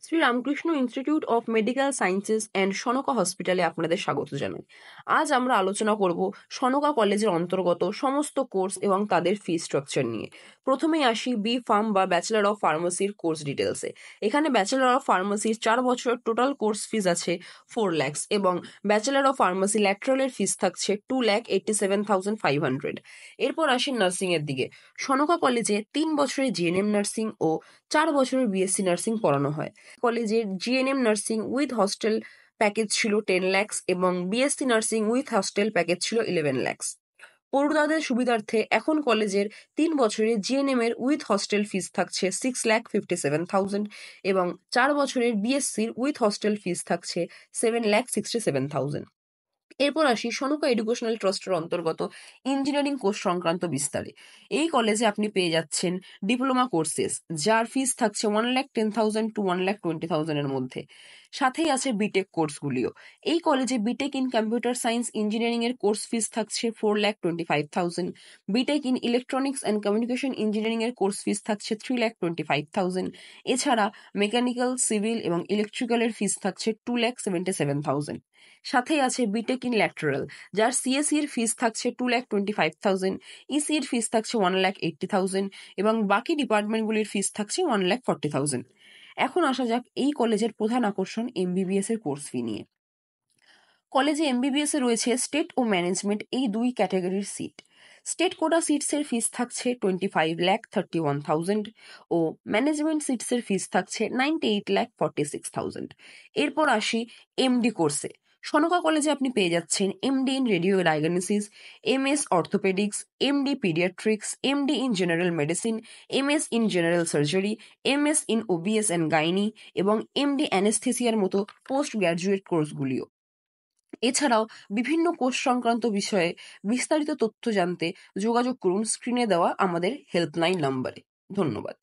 Shri Ramakrishna institute of medical sciences and Sonka হসপিটালে আপনাদের স্বাগত জানাই। আজ আমরা আলোচনা করব সনকা কলেজের অন্তর্গত সমস্ত কোর্স এবং তাদের ফি স্ট্রাকচার নিয়ে। প্রথমেই আসি বি ফার্ম বা ব্যাচেলর অফ ফার্মাসির কোর্স ডিটেলসে। এখানে ব্যাচেলর অফ ফার্মাসির 4 বছরের টোটাল কোর্স ফিজ আছে 4 lakhs এবং ব্যাচেলর অফ ফার্মাসি ল্যাটারালের ফিস থাকছে 2,87,500। এরপর আসি নার্সিং এর দিকে। সনকা কলেজে 3 বছরের জিএনএম নার্সিং ও 4 বছরের বিএসসি নার্সিং পড়ানো হয়। কলেজের GNM nursing with hostel package ছিল 10 lakhs এবং BSc nursing with hostel package ছিল 11 lakhs। পড়ুয়াদের সুবিধার্থে এখন কলেজের 3 বছরের জিএনএম এর উইথ হস্টেল ফিস থাকছে 6,57,000 এবং 4 বছরের বিএসসির উইথ হস্টেল ফিস থাকছে 7,67,000। এরপর আসি সনকা এডুকেশনাল ট্রাস্টের অন্তর্গত ইঞ্জিনিয়ারিং কোর্স সংক্রান্ত বিস্তারে। এই কলেজে আপনি পেয়ে যাচ্ছেন ডিপ্লোমা কোর্সেস, যার ফিস থাকছে 1,10,000 to 1,20,000 এর মধ্যে। সাথেই আছে বিটেক কোর্সগুলিও। এই কলেজে BTech in computer science engineering এর কোর্স ফিস থাকছে 4,25,000, BTech in electronics and communication engineering এর কোর্স ফিস থাকছে 3,25,000। এছাড়া মেকানিক্যাল, সিভিল এবং ইলেকট্রিক্যালের ফিস থাকছে 2,77,000। সাথেই আছে বিটেক ইন ল্যাটারাল, যার সিএসসি এর ফিস থাকছে 2,25,000, ইসি এর ফিস থাকছে 1,80,000 এবং বাকি ডিপার্টমেন্টগুলির ফিস থাকছে 1,40,000। এখন আসা যাক এই কলেজের প্রধান আকর্ষণ এমবিবিএস এর কোর্স ফি নিয়ে। কলেজে এমবিবিএস এ রয়েছে স্টেট ও ম্যানেজমেন্ট এই দুই ক্যাটাগরির সিট। স্টেট কোটা সিটসের ফিস থাকছে 25,31,000 ও ম্যানেজমেন্ট সিটসের ফিস থাকছে 98,46,000। এরপর আসি এমডি কোর্সে। সনকা কলেজে আপনি পেয়ে যাচ্ছেন MD in radio diagnosis, MS orthopaedics, MD paediatrics, MD in general medicine, MS in general surgery, MS in OBS and gynae এবং এমডি অ্যানেস্থেসিয়ার মতো পোস্ট গ্র্যাজুয়েট কোর্সগুলিও। এছাড়াও বিভিন্ন কোর্স সংক্রান্ত বিষয়ে বিস্তারিত তথ্য জানতে যোগাযোগ করুন স্ক্রিনে দেওয়া আমাদের হেল্পলাইন নম্বরে। ধন্যবাদ।